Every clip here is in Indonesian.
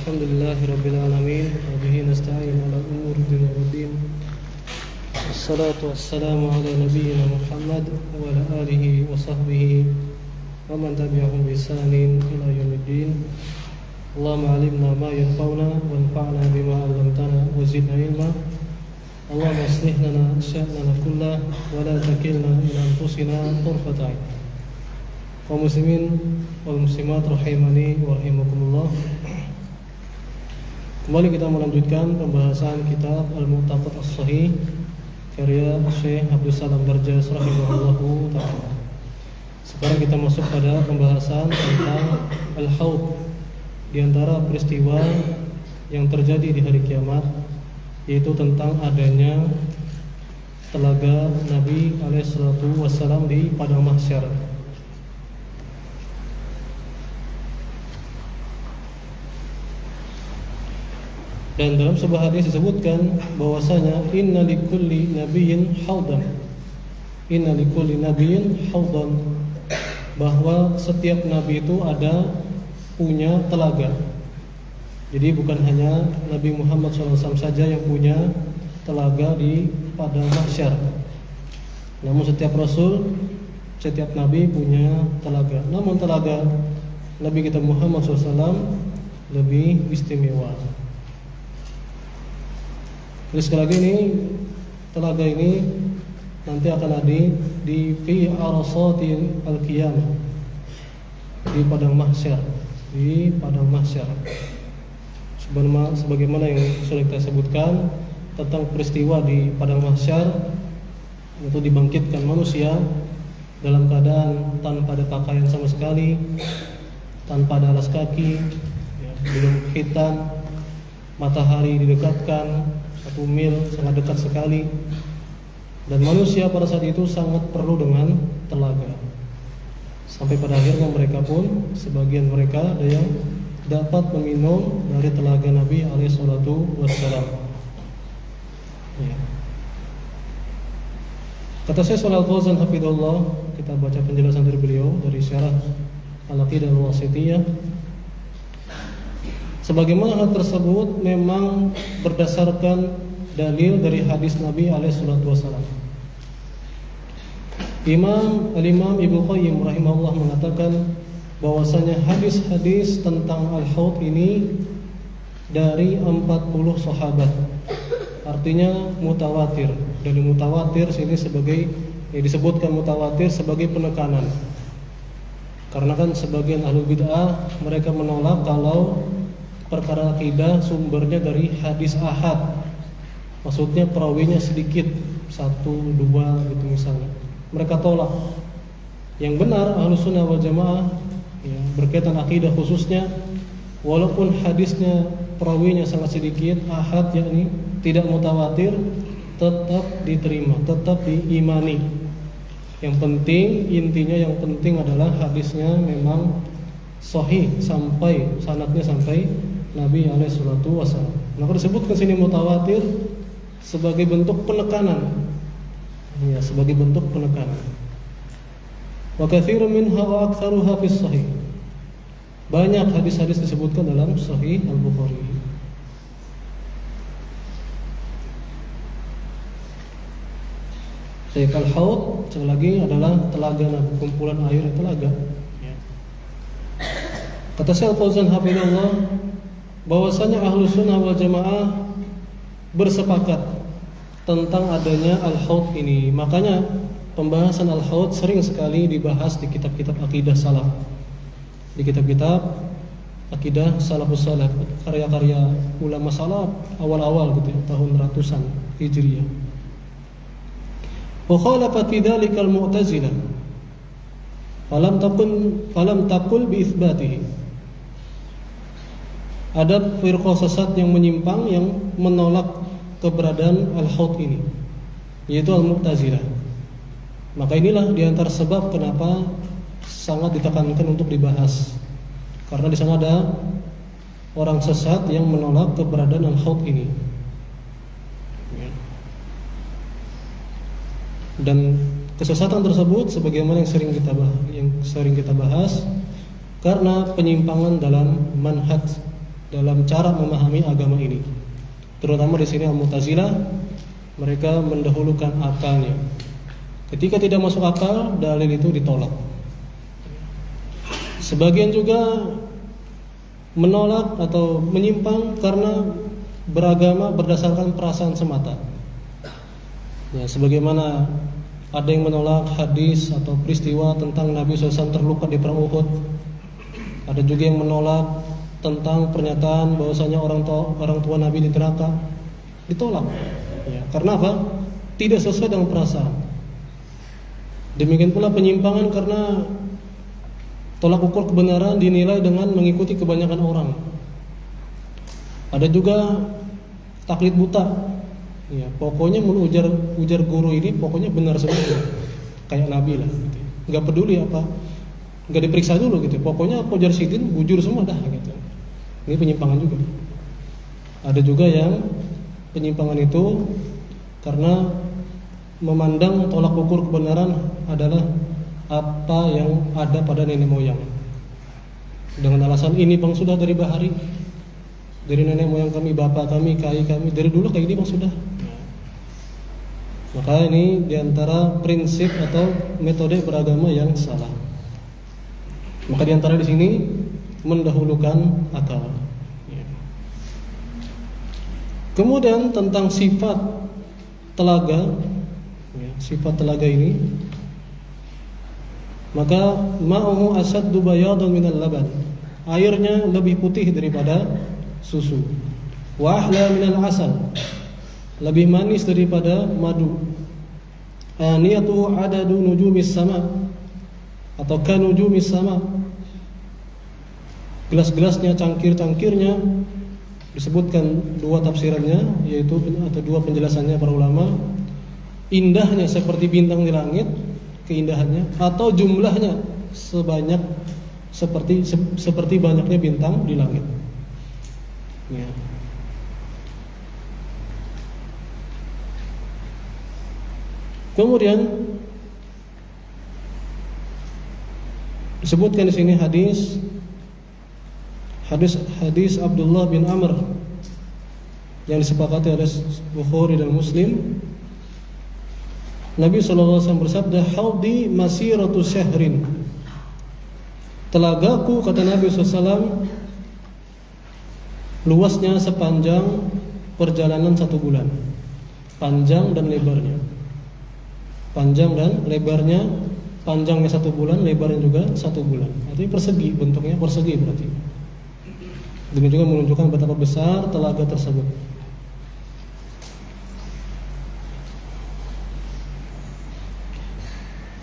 Alhamdulillahirrabbilalamin. Wabihi nasta'in ala umuri dunya waddin. Wassalatu wassalamu ala nabiyyina Muhammad wa ala alihi wa sahbihi wa man tabi'ahum bi ihsanin ila yaumiddin. Allahumma 'allimna ma yanfa'una wanfa'na bima 'allamtana wa zidna ilma. Allahumma aslih lana sya'nana kullahu wa la takilna ila anfusina tarfata 'ain. Kaum muslimin wal muslimat rahimani wa rahimakumullah. Kembali kita melanjutkan pembahasan kitab Al-Mu'taqad As-Shahih karya Syekh Abdul Salam Barjas rahimahullahu ta'ala. Sekarang kita masuk pada pembahasan tentang Al-Haud, di antara peristiwa yang terjadi di hari kiamat, yaitu tentang adanya telaga Nabi alaihissalatu wassalam di padang mahsyar. Dan dalam sebuah hadis disebutkan bahwasanya inna likulli nabiyyin haudan. Inna likulli nabiyyin haudan, bahwa setiap nabi itu ada punya telaga. Jadi bukan hanya Nabi Muhammad SAW saja yang punya telaga di padang mahsyar. Namun setiap rasul, setiap nabi punya telaga. Namun telaga Nabi kita Muhammad SAW lebih istimewa. Jadi sekali lagi ini telaga ini nanti akan ada di fi arsatil al-qiyamah, di padang mahsyar, di padang mahsyar. Sebagaimana yang sudah kita sebutkan tentang peristiwa di padang mahsyar, itu dibangkitkan manusia dalam keadaan tanpa ada pakaian sama sekali, tanpa ada alas kaki, belum khitan, matahari didekatkan 1 mil, sangat dekat sekali. Dan manusia pada saat itu sangat perlu dengan telaga. Sampai pada akhirnya mereka pun, sebagian mereka ada yang dapat meminum dari telaga Nabi alaihissalatu wassalam. Ya. Kata Syekh Shalal Fauzan hafidhullah, kita baca penjelasan dari beliau dari syarah Al-Aqidah Al-Wasithiyah. Sebagaimana hal tersebut memang berdasarkan dalil dari hadis Nabi alaihissalatu wassalam. Al-Imam Ibnu Qayyim rahimahullah mengatakan bahwasanya hadis-hadis tentang Al-Haud ini dari 40 sahabat. Artinya mutawatir. Dari mutawatir sini sebagai disebutkan mutawatir sebagai penekanan. Karena kan sebagian ahlul bid'ah mereka menolak kalau perkara akidah sumbernya dari hadis ahad. Maksudnya perawinya sedikit, 1, 2 gitu misalnya. Mereka tolak. Yang benar Ahlus Sunnah wal Jamaah berkaitan akidah khususnya, walaupun hadisnya perawinya sangat sedikit, ahad yakni tidak mutawatir, tetap diterima, tetap diimani. Yang penting, intinya yang penting adalah hadisnya memang sahih, sampai sanadnya sampai Nabi alaihissalatu wassalam. Maka disebutkan sini mutawatir sebagai bentuk penekanan. Ya, sebagai bentuk penekanan. Wa katsirun minha wa aktsaruha fis sahih. Banyak hadis-hadis disebutkan dalam Sahih Al-Bukhari. Syekh Al-Haud sekali lagi adalah telaga, kumpulan air telaga. Ya. Kata Syekh Fauzan hafizahullah, bahwasanya Ahlus Sunnah wal Jamaah bersepakat tentang adanya Al-Haud ini. Makanya pembahasan Al-Haud sering sekali dibahas di kitab-kitab akidah salaf, di kitab-kitab akidah salafus salaf, karya-karya ulama salaf awal-awal gitu ya, tahun ratusan Hijriah. Wa khalafat fi dzalika al-Mu'tazilah falam taqul bi itsbatihi. Ada firqah sesat yang menyimpang yang menolak keberadaan Al-Haud ini, yaitu Al-Mu'tazilah. Maka inilah diantara sebab kenapa sangat ditekankan untuk dibahas, karena di sana ada orang sesat yang menolak keberadaan Al-Haud ini. Dan kesesatan tersebut sebagaimana yang sering kita bahas karena penyimpangan dalam manhaj dalam cara memahami agama ini. Terutama di sini Al-Mu'tazilah, mereka mendahulukan akalnya. Ketika tidak masuk akal, dalil itu ditolak. Sebagian juga menolak atau menyimpang karena beragama berdasarkan perasaan semata. Ya, sebagaimana ada yang menolak hadis atau peristiwa tentang Nabi SAW terluka di perang Uhud. Ada juga yang menolak tentang pernyataan bahwasanya orang tua Nabi di neraka. Ditolak. Ya, karena apa? Tidak sesuai dengan perasaan. Demikian pula penyimpangan karena tolak ukur kebenaran dinilai dengan mengikuti kebanyakan orang. Ada juga taklid buta. Ya, pokoknya ujar guru ini pokoknya benar semua. Kayak Nabi lah gitu. Enggak peduli apa. Enggak diperiksa dulu gitu. Pokoknya aku ujar sidin bujur semua dah gitu. Ini penyimpangan juga. Ada juga yang penyimpangan itu karena memandang tolak ukur kebenaran adalah apa yang ada pada nenek moyang. Dengan alasan ini bang sudah dari bahari, dari nenek moyang kami, bapak kami, kai kami, dari dulu kayak ini bang sudah. Maka ini diantara prinsip atau metode beragama yang salah. Maka diantara di sini mendahulukan akal. Kemudian tentang sifat telaga, sifat telaga ini, maka ma'uhu asaddu bayadan minal laban, airnya lebih putih daripada susu. Wa ahla minal asal, lebih manis daripada madu. Aniyatu adadu nujumis sama, atau kanujumis sama. Gelas-gelasnya, cangkir-cangkirnya, disebutkan dua tafsirannya, yaitu atau dua penjelasannya para ulama. Indahnya seperti bintang di langit, keindahannya, atau jumlahnya sebanyak seperti banyaknya bintang di langit. Ya. Kemudian disebutkan di sini hadis Abdullah bin Amr yang disepakati oleh Bukhari dan Muslim. Nabi SAW bersabda, "Haudi masiratu syahrin." Telagaku, kata Nabi SAW, luasnya sepanjang perjalanan 1 bulan. Panjang dan lebarnya. Panjang dan lebarnya, panjangnya 1 bulan, lebarnya juga 1 bulan. Artinya persegi, bentuknya persegi berarti. Demikian juga menunjukkan betapa besar telaga tersebut.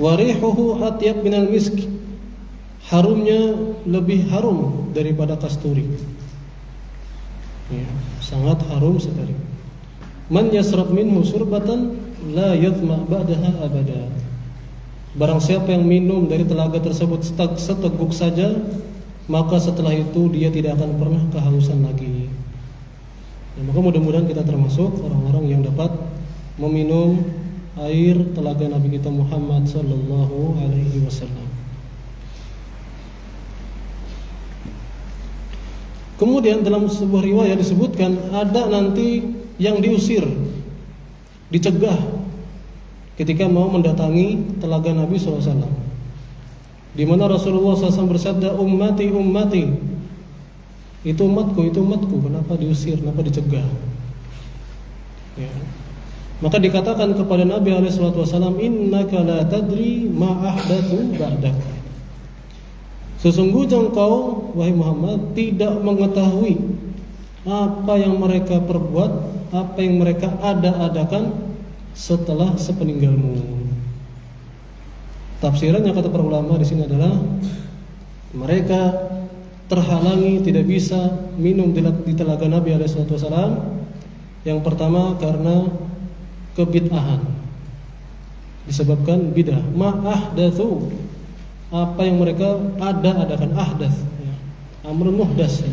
Warihuhu atyab minal misk, harumnya lebih harum daripada kasturi. Ya, sangat harum sekali. Man yasrab minhu surbatan la yathma ba'daha abada. Barang siapa yang minum dari telaga tersebut seteguk saja, maka setelah itu dia tidak akan pernah kehausan lagi. Ya, maka mudah-mudahan kita termasuk orang-orang yang dapat meminum air telaga Nabi kita Muhammad sallallahu alaihi wasallam. Kemudian dalam sebuah riwayat disebutkan ada nanti yang diusir, dicegah ketika mau mendatangi telaga Nabi SAW. Di mana Rasulullah SAW bersabda, ummati, ummati, itu umatku, kenapa diusir, kenapa dicegah? Ya. Maka dikatakan kepada Nabi SAW, innaka la tadri ma ahdatsu ba'dak. Sesungguhnya engkau, wahai Muhammad, tidak mengetahui apa yang mereka perbuat, apa yang mereka ada-adakan setelah sepeninggalmu. Tafsirannya kata para ulama di sini adalah mereka terhalangi, tidak bisa minum di telaga Nabi SAW. Yang pertama karena kebid'ahan, disebabkan bid'ah. Ma'ahdatsu, apa yang mereka ada-adakan, ahdath ya. Amrun muhdas ya.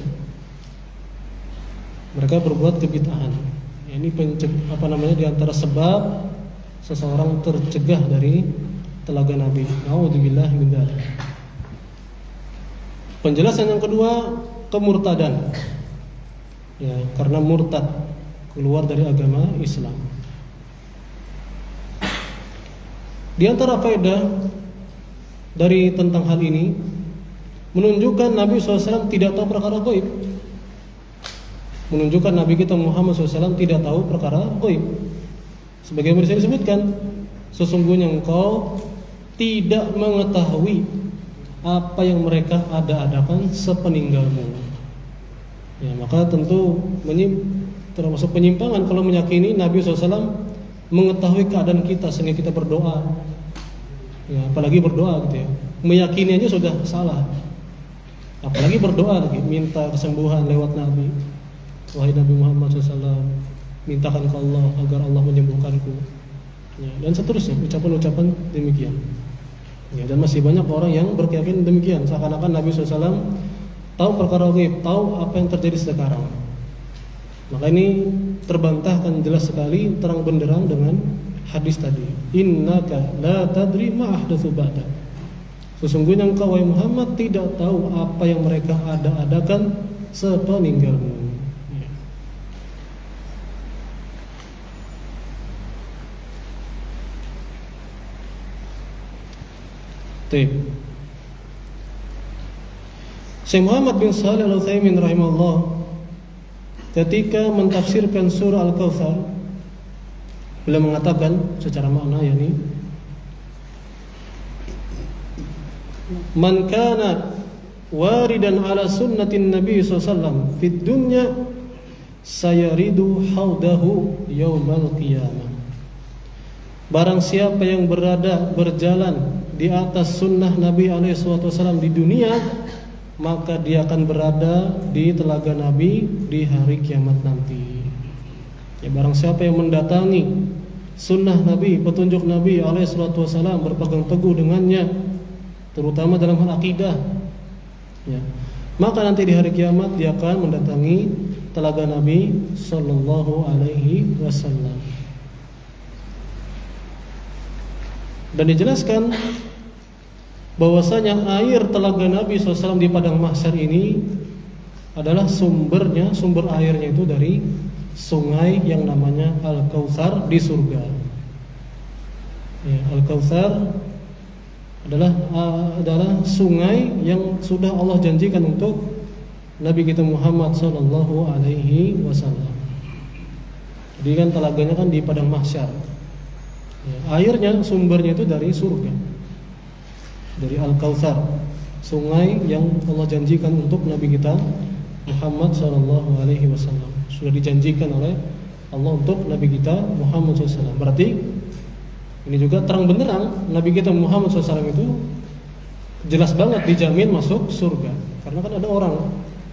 Mereka berbuat kebid'ahan ya. Ini di antara sebab seseorang tercegah dari telaga Nabi. A'udzubillah min dzalik. Penjelasan yang kedua, kemurtadan. ya, karena murtad, keluar dari agama Islam. Di antara faedah dari tentang hal ini menunjukkan Nabi SAW tidak tahu perkara gaib. Menunjukkan Nabi kita Muhammad SAW tidak tahu perkara gaib. Sebagaimana bisa disebutkan, sesungguhnya engkau tidak mengetahui apa yang mereka ada-adakan sepeninggalmu. Ya, maka tentu termasuk penyimpangan kalau meyakini Nabi SAW mengetahui keadaan kita sehingga kita berdoa. Ya, apalagi berdoa gitu ya. Meyakini aja sudah salah. Apalagi berdoa lagi, minta kesembuhan lewat Nabi. Wahai Nabi Muhammad SAW, mintakan ke Allah agar Allah menyembuhkanku. Ya, dan seterusnya ucapan-ucapan demikian. Ya, dan masih banyak orang yang berkeyakinan demikian, seakan-akan Nabi SAW tahu perkara gaib, tahu apa yang terjadi sekarang. Maka ini terbantahkan jelas sekali, terang benderang dengan hadis tadi. Innaka la tadri ma ahdatsu ba'da. Sesungguhnya engkau wahai Muhammad tidak tahu apa yang mereka ada-adakan sepeninggalmu. Ya. Syekh Muhammad bin Shalih Al-Utsaimin rahimahullah ketika mentafsirkan surah Al-Kautsar, beliau mengatakan secara makna, yakni man kana waridan ala sunnatin nabi sallallahu alaihi wasallam fid dunya sayaridu haudahu yaumal qiyamah. Barang siapa yang berjalan di atas sunnah Nabi alaihi wasallam di dunia, maka dia akan berada di telaga Nabi di hari kiamat nanti. Ya, barang siapa yang mendatangi sunnah Nabi, petunjuk Nabi alaihi wasallam, berpegang teguh dengannya, terutama dalam hal akidah, ya, maka nanti di hari kiamat dia akan mendatangi telaga Nabi sallallahu alaihi wasallam. Dan dijelaskan bahwasanya air telaga Nabi SAW di padang mahsyar ini adalah sumber airnya itu dari sungai yang namanya Al-Kautsar di surga. Ya, Al-Kautsar adalah sungai yang sudah Allah janjikan untuk Nabi kita Muhammad sallallahu alaihi wasallam. Jadi kan telaganya kan di padang mahsyar. Ya, airnya sumbernya itu dari surga. Dari Al-Kautsar, sungai yang Allah janjikan untuk Nabi kita Muhammad sallallahu alaihi wasallam. Sudah dijanjikan oleh Allah untuk Nabi kita Muhammad SAW. Berarti ini juga terang benderang Nabi kita Muhammad SAW itu jelas banget dijamin masuk surga. Karena kan ada orang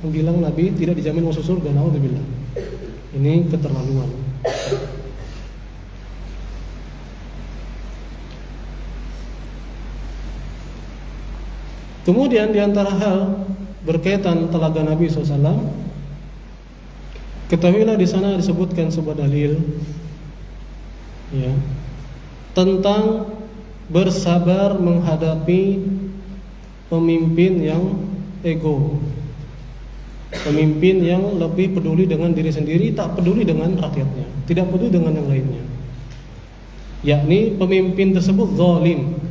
yang bilang Nabi tidak dijamin masuk surga. Naudzubillah. Ini keterlaluan. Kemudian di antara hal berkaitan telaga Nabi SAW, ketahuilah di sana disebutkan sebuah dalil, ya, tentang bersabar menghadapi pemimpin yang ego, pemimpin yang lebih peduli dengan diri sendiri, tak peduli dengan rakyatnya, tidak peduli dengan yang lainnya. Yakni pemimpin tersebut zalim.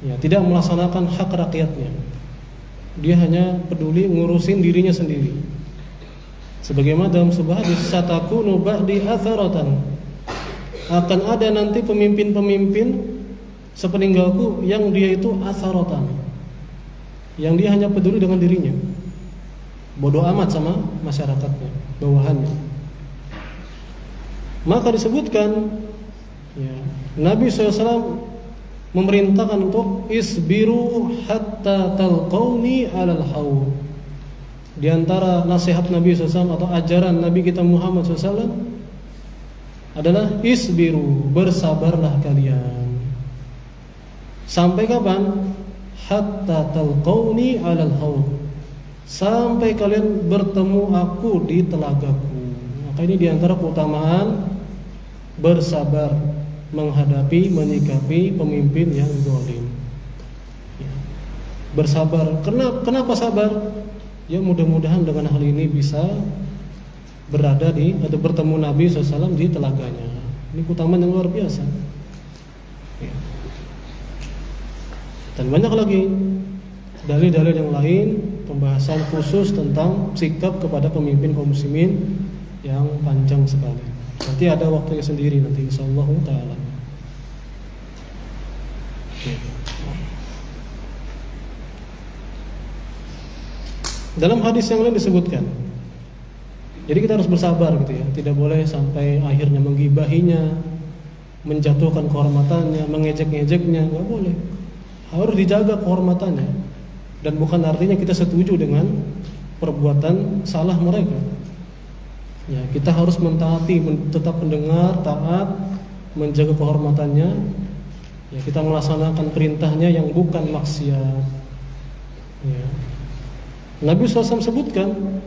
Ya, tidak melaksanakan hak rakyatnya. Dia hanya peduli ngurusin dirinya sendiri. Sebagaimana dalam sebuah hadis, satakunu ba'di atharatan. Akan ada nanti pemimpin-pemimpin sepeninggalku yang dia itu atharatan. Yang dia hanya peduli dengan dirinya. Bodoh amat sama masyarakatnya, bawahannya. Maka disebutkan, ya, Nabi SAW memerintahkan untuk isbiru hatta talqauni alal haud. Di antara nasihat Nabi SAW atau ajaran Nabi kita Muhammad SAW adalah isbiru, bersabarlah kalian. Sampai kapan? Hatta talqauni alal haud, sampai kalian bertemu aku di telagaku. Maka ini di antara keutamaan bersabar menghadapi, menyikapi pemimpin yang zalim. Ya. Bersabar. Kenapa sabar? Ya, mudah-mudahan dengan hal ini bisa berada di atau bertemu Nabi SAW di telaganya. Ini keutamaan yang luar biasa. Ya. Dan banyak lagi dalil-dalil yang lain, pembahasan khusus tentang sikap kepada pemimpin kaum muslimin yang panjang sekali. Nanti ada waktunya sendiri nanti insyaallah taala. Dalam hadis yang lain disebutkan, jadi kita harus bersabar gitu ya, tidak boleh sampai akhirnya menggibahinya, menjatuhkan kehormatannya, mengejek-ngejeknya, nggak boleh. Harus dijaga kehormatannya, dan bukan artinya kita setuju dengan perbuatan salah mereka. Ya, kita harus mentaati, tetap mendengar, taat, menjaga kehormatannya. Ya, kita melaksanakan perintahnya yang bukan maksiat. Ya. Nabi SAW sebutkan,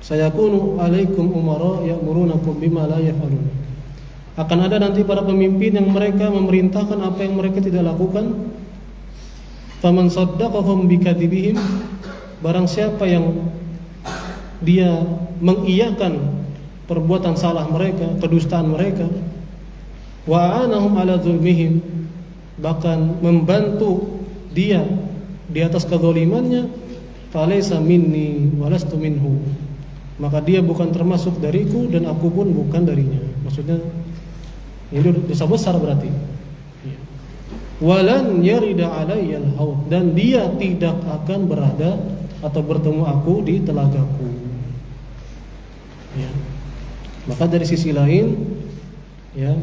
sayakunu alaikum umara ya'murunakum bima la yaf'alun. Akan ada nanti para pemimpin yang mereka memerintahkan apa yang mereka tidak lakukan. Faman saddaqahum bikadzibihim, barang siapa yang dia mengiyakan perbuatan salah mereka, kedustaan mereka, wa anahum ala zulmihim, bahkan membantu dia di atas kezalimannya, falaysa minni walastu minhu, maka dia bukan termasuk dariku dan aku pun bukan darinya. Maksudnya ini dosa besar berarti. Walan yarida alayyal haud, dan dia tidak akan berada atau bertemu aku di telagaku. Ya. Maka dari sisi lain, ya,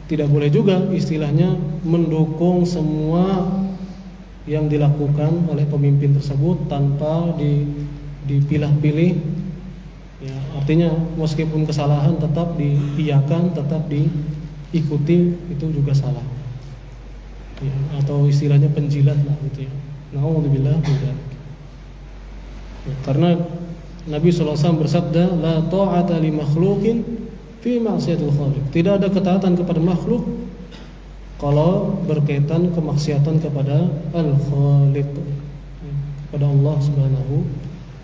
tidak boleh juga istilahnya mendukung semua yang dilakukan oleh pemimpin tersebut tanpa dipilah-pilih. Ya, artinya meskipun kesalahan tetap diiyakan, tetap diikuti, itu juga salah. Ya, atau istilahnya penjilat lah gitu ya. Nauzubillah min dzalik. Ya, karena Nabi SAW bersabda, la ta'ata li makhluqin fi ma'siyatil khaliq. Tidak ada ketaatan kepada makhluk kalau berkaitan kemaksiatan kepada Al-Khaliq, kepada Allah Subhanahu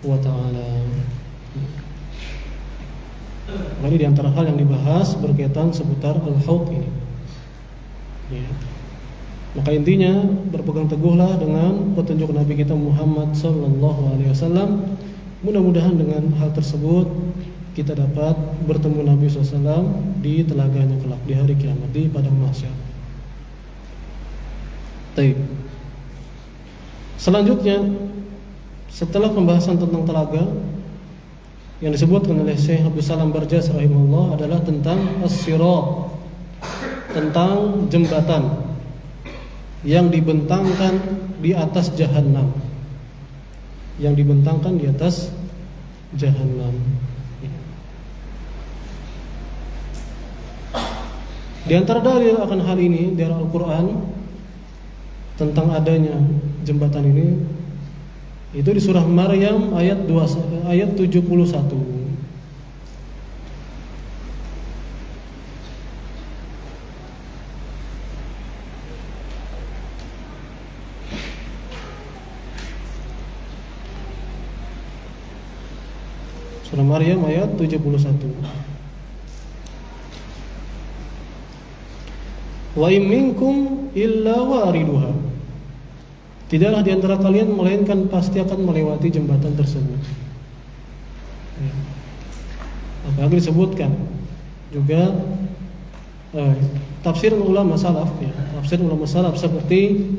wa taala. Ini di antara hal yang dibahas berkaitan seputar Al-Haud ini. Ya. Maka intinya berpegang teguhlah dengan petunjuk Nabi kita Muhammad sallallahu alaihi wasallam. Mudah-mudahan dengan hal tersebut kita dapat bertemu Nabi SAW di telaganya kelak di hari kiamat, di padang mahsyar. Baik. Selanjutnya, setelah pembahasan tentang telaga yang disebutkan oleh Syekh Abdul Salam Barjas rahimahullah adalah tentang as-sirat, tentang jembatan yang dibentangkan di atas Jahannam, yang dibentangkan di atas Jahannam. Di antara dalil akan hal ini dari Al-Quran tentang adanya jembatan ini itu di surah Maryam ayat 71. Surah Maryam ayat 71. Wa in minkum illa wariduha. Tidaklah di antara kalian melainkan pasti akan melewati jembatan tersebut. Apalagi disebutkan juga tafsir ulama salaf, ya. Tafsir ulama salaf seperti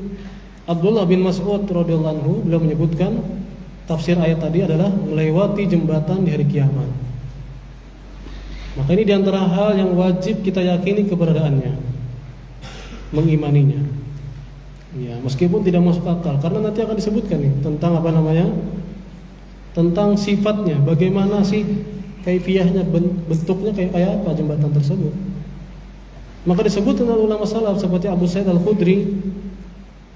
Abdullah bin Mas'ud radhiyallahu anhu, beliau menyebutkan tafsir ayat tadi adalah melewati jembatan di hari kiamat. Maka ini di antara hal yang wajib kita yakini keberadaannya, mengimaninya. Ya, meskipun tidak masuk akal, karena nanti akan disebutkan nih tentang apa namanya, tentang sifatnya, bagaimana sih kaifiyahnya, bentuknya kayak apa jembatan tersebut. Maka disebut oleh ulama salaf seperti Abu Sa'id Al-Khudri,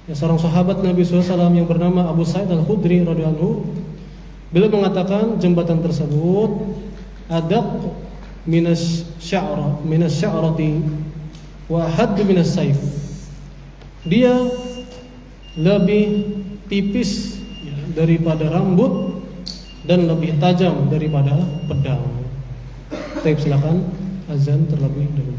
ya, seorang sahabat Nabi SAW yang bernama Abu Sa'id Al-Khudri radhiyallahu anhu, beliau mengatakan jembatan tersebut adaq minas sya'rati wa hadd minas saif. Dia lebih tipis, ya, daripada rambut dan lebih tajam daripada pedang. Baik, silakan azan terlebih dahulu.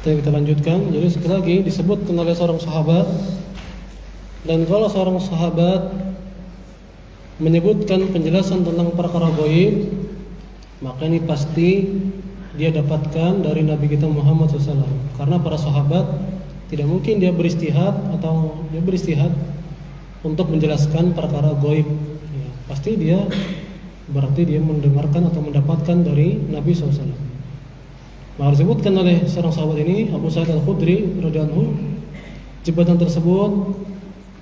Kita lanjutkan. Jadi sekali lagi disebutkan oleh seorang sahabat, dan kalau seorang sahabat menyebutkan penjelasan tentang perkara gaib, maka ini pasti dia dapatkan dari Nabi kita Muhammad SAW. Karena para sahabat tidak mungkin dia beristihad untuk menjelaskan perkara gaib. Ya, pasti dia berarti dia mendengarkan atau mendapatkan dari Nabi SAW. Maka disebutkan oleh seorang sahabat ini, Abu Sa'id Al-Khudri radhiyallahu anhu, jembatan tersebut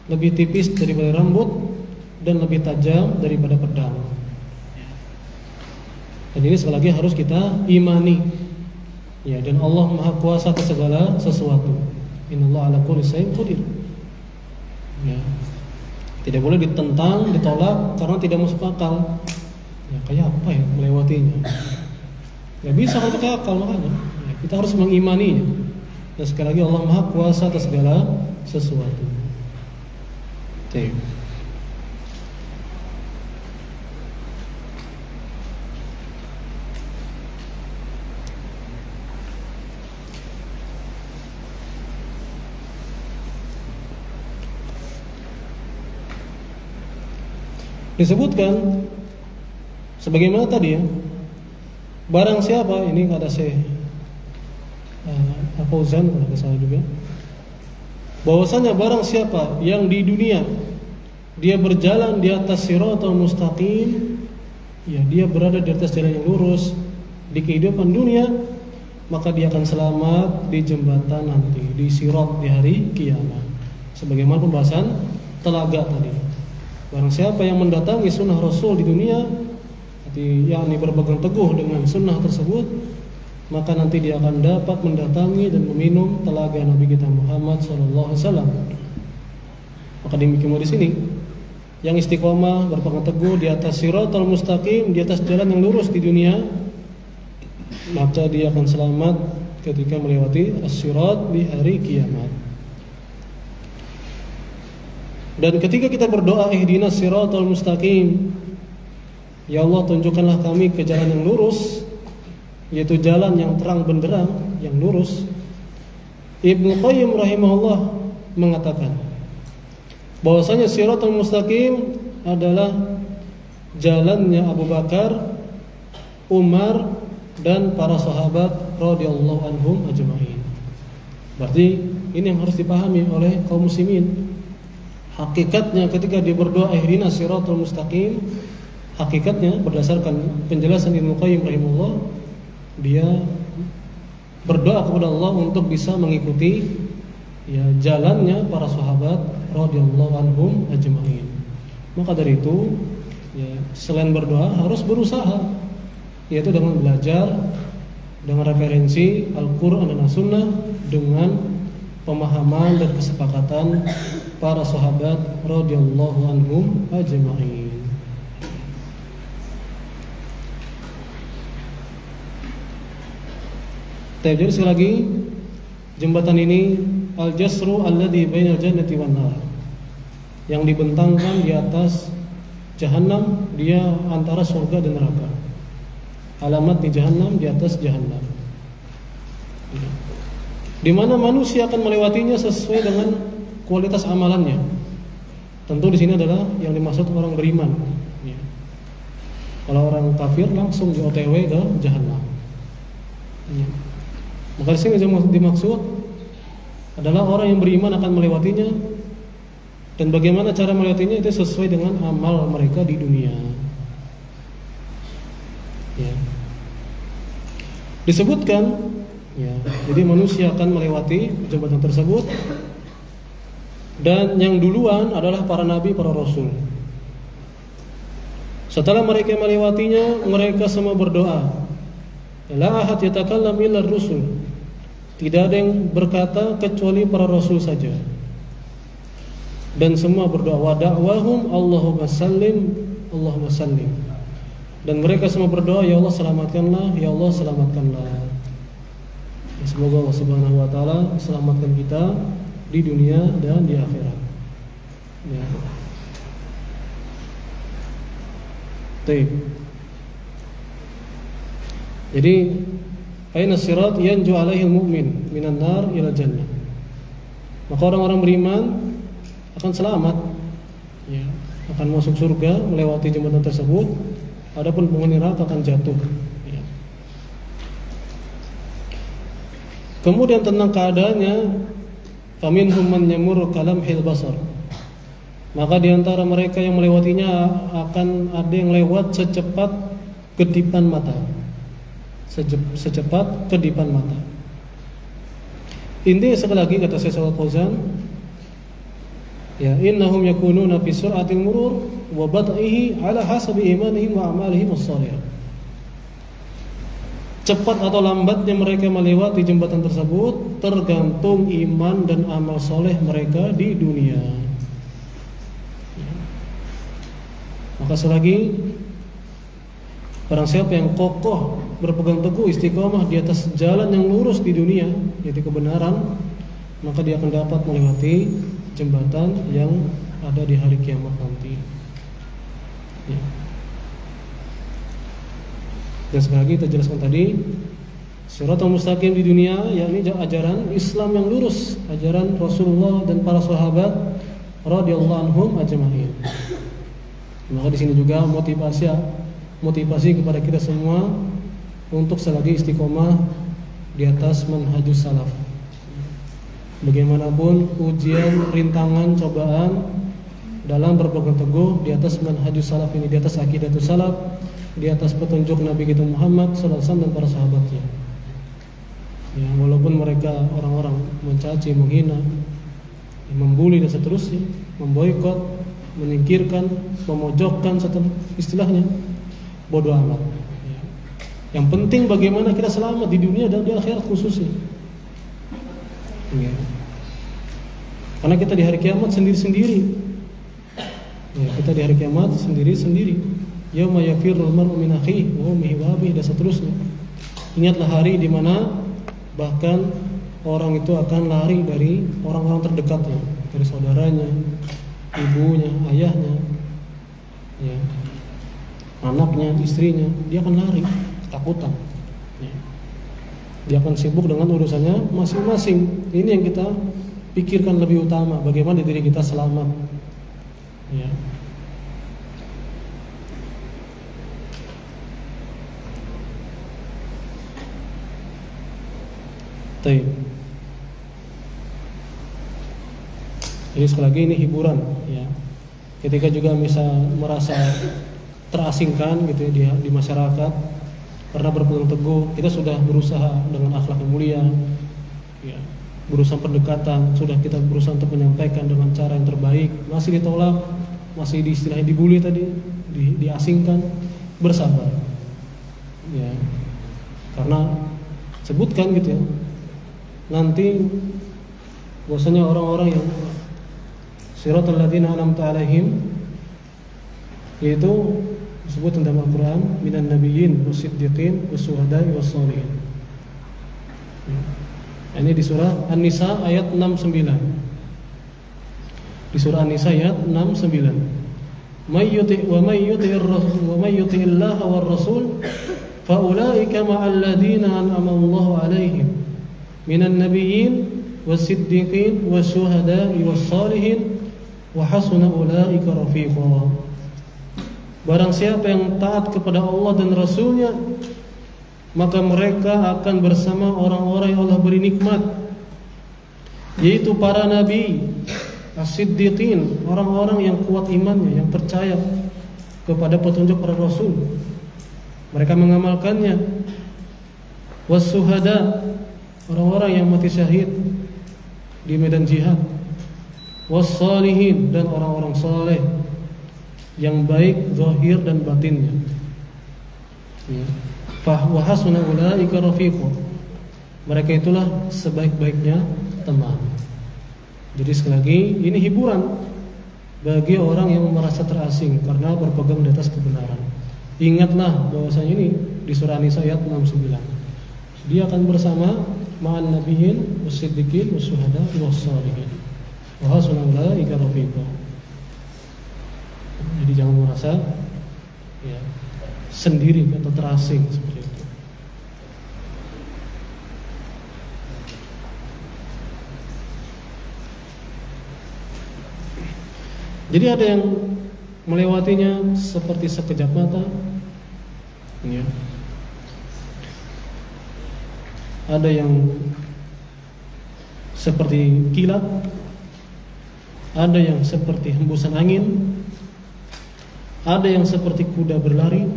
lebih tipis daripada rambut dan lebih tajam daripada pedang. Dan ini sekali lagi harus kita imani. Ya, dan Allah Maha Kuasa atas segala sesuatu. Innallaha ala kulli syai'in qadir. Ya. Tidak boleh ditentang, ditolak karena tidak masuk akal. Ya, kayak apa ya melewatinya? Gak bisa kalau pakai akal, makanya ya, kita harus mengimaninya. Dan sekali lagi Allah Maha Kuasa atas segala sesuatu. Oke. Disebutkan sebagaimana tadi ya, barang siapa, ini ada Syekh Fauzan kalau tidak salah juga, bahwasanya barang siapa yang di dunia dia berjalan di atas siratal mustaqim, ya dia berada di atas jalan yang lurus di kehidupan dunia, maka dia akan selamat di jembatan nanti, di sirat di hari kiamat. Sebagaimana pembahasan telaga tadi. Barang siapa yang mendatangi sunnah Rasul di dunia, yakni berpegang teguh dengan sunnah tersebut, maka nanti dia akan dapat mendatangi dan meminum telaga Nabi kita Muhammad SAW. Maka demikian di sini, yang istiqomah berpegang teguh di atas siratal mustaqim, di atas jalan yang lurus di dunia, maka dia akan selamat ketika melewati as-sirat di hari kiamat. Dan ketika kita berdoa ihdinas siratal mustaqim, ya Allah tunjukkanlah kami ke jalan yang lurus, yaitu jalan yang terang benderang, yang lurus. Ibnu Qayyim rahimahullah mengatakan bahwasanya siratal mustaqim adalah jalannya Abu Bakar, Umar, dan para sahabat radhiyallahu anhum ajma'in. Berarti ini yang harus dipahami oleh kaum muslimin. Hakikatnya ketika dia berdoa ihdinas siratal mustaqim, hakikatnya berdasarkan penjelasan Ibnu Qayyim rahimahullah, dia berdoa kepada Allah untuk bisa mengikuti ya jalannya para sahabat radhiyallahu anhum ajma'in. Maka dari itu ya, selain berdoa harus berusaha, yaitu dengan belajar, dengan referensi Al-Quran dan As-Sunnah, dengan pemahaman dan kesepakatan para sahabat radhiyallahu anhum ajma'in. Jadi sekali lagi, jembatan ini al-jasru alladhi bainal jannati wan nar, yang dibentangkan di atas Jahannam, dia antara surga dan neraka. Alamat di Jahannam, di atas Jahannam, di mana manusia akan melewatinya sesuai dengan kualitas amalannya. Tentu di sini adalah yang dimaksud orang beriman. Kalau orang kafir langsung di OTW ke Jahannam. Maka di sini dimaksud adalah orang yang beriman akan melewatinya, dan bagaimana cara melewatinya itu sesuai dengan amal mereka di dunia. Ya. Disebutkan, ya, jadi manusia akan melewati jembatan tersebut, dan yang duluan adalah para nabi, para rasul. Setelah mereka melewatinya, mereka semua berdoa, la ahad yatakallam illa ar-rusul. Tidak ada yang berkata kecuali para rasul saja. Dan semua berdoa, wa da'wahum Allahumma sallim, Allahumma sallim. Dan mereka semua berdoa, ya Allah selamatkanlah, ya Allah selamatkanlah. Semoga Allah Subhanahu wa taala selamatkan kita di dunia dan di akhirat. Ya. Baik. Jadi aina sirat yanju alaihi al-mu'min minan nar ila jannah. Maka orang-orang beriman akan selamat, ya, akan masuk surga melewati jembatan tersebut. Adapun penghuni neraka akan jatuh, ya. Kemudian tentang keadaannya, faminhum man yamurru kalamhil basar. Maka di antara mereka yang melewatinya akan ada yang lewat secepat kedipan mata. Secepat kedipan mata. Intinya sekali lagi kata Syekh Shalal Fauzan, ya, innahum yakununa fi sur'atil murur wa bad'ihi ala hasabi imanihim wa a'malihim as-salihah. Cepat atau lambatnya mereka melewati jembatan tersebut tergantung iman dan amal soleh mereka di dunia. Maka selagi barang siapa yang kokoh berpegang teguh istiqomah di atas jalan yang lurus di dunia, yaitu kebenaran, maka dia akan dapat melewati jembatan yang ada di hari kiamat nanti. Ya. Dan sekali lagi kita jelaskan tadi, siratal mustaqim di dunia yakni ajaran Islam yang lurus, ajaran Rasulullah dan para sahabat radhiyallahu anhum ajma'in. Maka di sini juga motivasi kepada kita semua untuk selagi istiqomah di atas manhajus salaf. Bagaimanapun ujian, rintangan, cobaan, dalam berpegang teguh di atas manhajus salaf ini, di atas aqidatus salaf, di atas petunjuk Nabi kita Muhammad sallallahu alaihi wasallam dan para sahabatnya. Ya, walaupun mereka orang-orang mencaci, menghina, membuli dan seterusnya, memboikot, menyingkirkan, memojokkan, istilahnya bodoh amat. Ya. Yang penting bagaimana kita selamat di dunia dan di akhirat khususnya. Ya. Karena kita di hari kiamat sendiri-sendiri. Ya, kita di hari kiamat sendiri-sendiri. Yauma yafirrul mar'u min akhihi wa ummihi wa abihi dan seterusnya. Ingatlah hari di mana bahkan orang itu akan lari dari orang-orang terdekatnya, dari saudaranya, ibunya, ayahnya, ya, anaknya, istrinya, dia akan lari, ketakutan. Ya. Dia akan sibuk dengan urusannya masing-masing. Ini yang kita pikirkan lebih utama, bagaimana diri kita selamat. Ya. Jadi sekali lagi ini hiburan, ya. Ketika juga bisa merasa terasingkan gitu ya di masyarakat karena berpegang teguh, kita sudah berusaha dengan akhlak yang mulia, ya, berusaha pendekatan, sudah kita berusaha untuk menyampaikan dengan cara yang terbaik, masih ditolak, masih istilahnya dibully tadi, diasingkan, bersabar, ya, karena sebutkan gitu ya. Nanti bahwasanya orang-orang yang siratal ladzina an'amta 'alaihim, yaitu disebut dalam Al-Qur'an minan nabiyyin wasiddiqin wasyuhada'i wassalihin. Ini di surah An-Nisa ayat 69. Di surah An-Nisa ayat 69. May yuti'illaha war rasul fa ulaika ma'al ladzina an'ama Allahu 'alaihim minan nabiyyin wasiddiqin wasyuhada'i wassalihin wa hasuna ulaika rafiqa. Barang siapa yang taat kepada Allah dan Rasulnya, maka mereka akan bersama orang-orang yang Allah beri nikmat, yaitu para nabi, as-siddiqin, orang-orang yang kuat imannya, yang percaya kepada petunjuk para rasul, mereka mengamalkannya, was-syuhada, orang-orang yang mati syahid di medan jihad, was-salihin, dan orang-orang saleh yang baik zahir dan batinnya. Wa hasuna ulaika rafiqa. Mereka itulah sebaik-baiknya teman. Jadi sekali lagi ini hiburan bagi orang yang merasa terasing karena berpegang di atas kebenaran. Ingatlah bahwasanya ini di surah An-Nisa ayat 69. Dia akan bersama ma'an nabiyyin wasiddiqin wasyuhada wassalihin. Wa hasuna ulaika rafiqa. Jadi jangan merasa ya, sendiri atau terasing seperti itu. Jadi ada yang melewatinya seperti sekejap mata, ya. Ada yang seperti kilat, ada yang seperti hembusan angin, ada yang seperti kuda berlari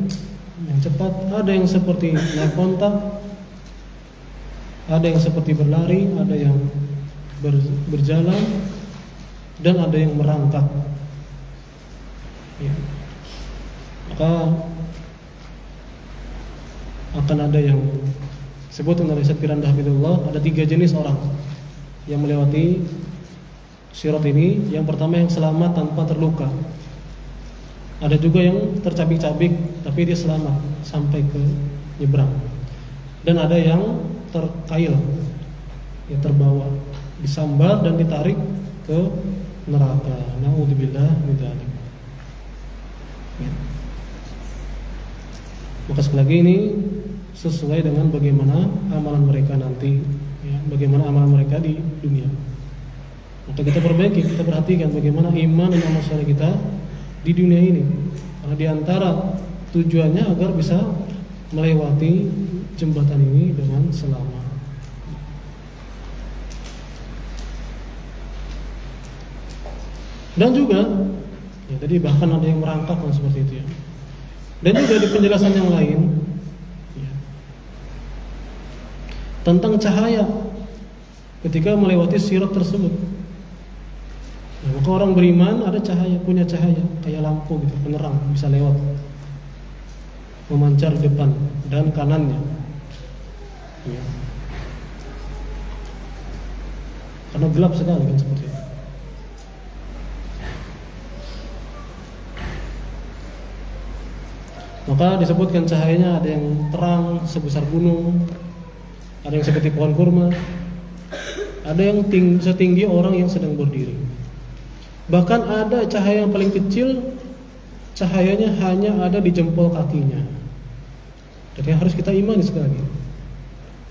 yang cepat, ada yang seperti naik onta, ada yang seperti berlari, ada yang berjalan, dan ada yang merangkak. Ya. Maka akan ada yang sebutkan oleh Syekh Firanda Hafizullah, ada 3 jenis orang yang melewati sirat ini. Yang pertama yang selamat tanpa terluka. Ada juga yang tercabik-cabik tapi dia selamat sampai ke nyebrang. Dan ada yang terkail, ya, terbawa, disambar dan ditarik ke neraka. Na'udzubillah min dzalik. Ya. Maka sekali lagi ini sesuai dengan bagaimana amalan mereka nanti, ya, bagaimana amalan mereka di dunia. Maka kita perbaiki, kita perhatikan bagaimana iman dan amal saleh kita di dunia ini, karena diantara tujuannya agar bisa melewati jembatan ini dengan selamat. Dan juga, ya, tadi bahkan ada yang merangkak dan seperti itu, ya. Dan juga di penjelasan yang lain, ya, tentang cahaya ketika melewati sirat tersebut. Nah, maka orang beriman ada cahaya, punya cahaya kayak lampu gitu, penerang, bisa lewat, memancar di depan dan kanannya, ya. Karena gelap sekali kan seperti itu. Maka disebutkan cahayanya ada yang terang sebesar gunung, ada yang seperti pohon kurma, ada yang setinggi orang yang sedang berdiri. Bahkan ada cahaya yang paling kecil, cahayanya hanya ada di jempol kakinya. Jadi harus kita imani sekali lagi.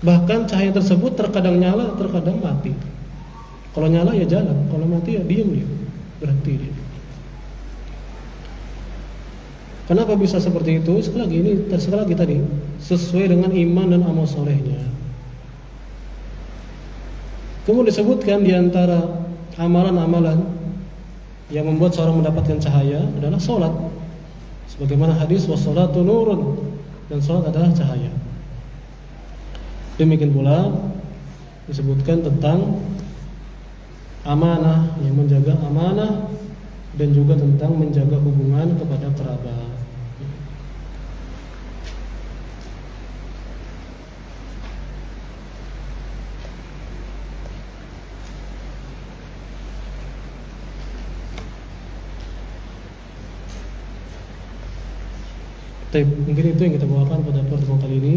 Bahkan cahaya tersebut terkadang nyala, terkadang mati. Kalau nyala ya jalan, kalau mati ya diem dia, berhenti dia. Kenapa bisa seperti itu? Sekali lagi tadi sesuai dengan iman dan amal solehnya. Kemudian disebutkan di antara amalan-amalan yang membuat seorang mendapatkan cahaya adalah sholat. Sebagaimana hadis wassalatu nurun, dan sholat adalah cahaya. Demikian pula disebutkan tentang amanah, yang menjaga amanah, dan juga tentang menjaga hubungan kepada kerabat. Mungkin itu yang kita bawakan pada pertemuan kali ini.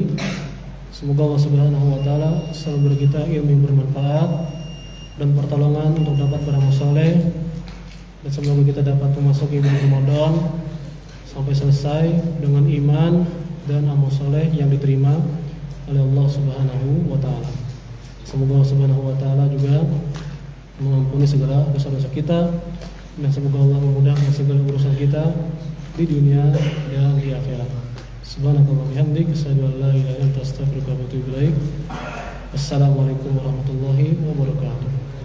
Semoga Allah Subhanahu wa taala selalu beri kita ilmu yang bermanfaat dan pertolongan untuk dapat beramal saleh, dan semoga kita dapat memasuki bulan Ramadan sampai selesai dengan iman dan amal saleh yang diterima oleh Allah Subhanahu wa taala. Semoga Allah Subhanahu wa taala juga mengampuni segala dosa-dosa kita, dan semoga Allah memudahkan segala urusan kita di dunia dan di akhirat. Subhanakallah bihamdik, asyhadu an la ilaha illa anta, astaghfiruka wa atubu ilaik. Assalamualaikum warahmatullahi wabarakatuh.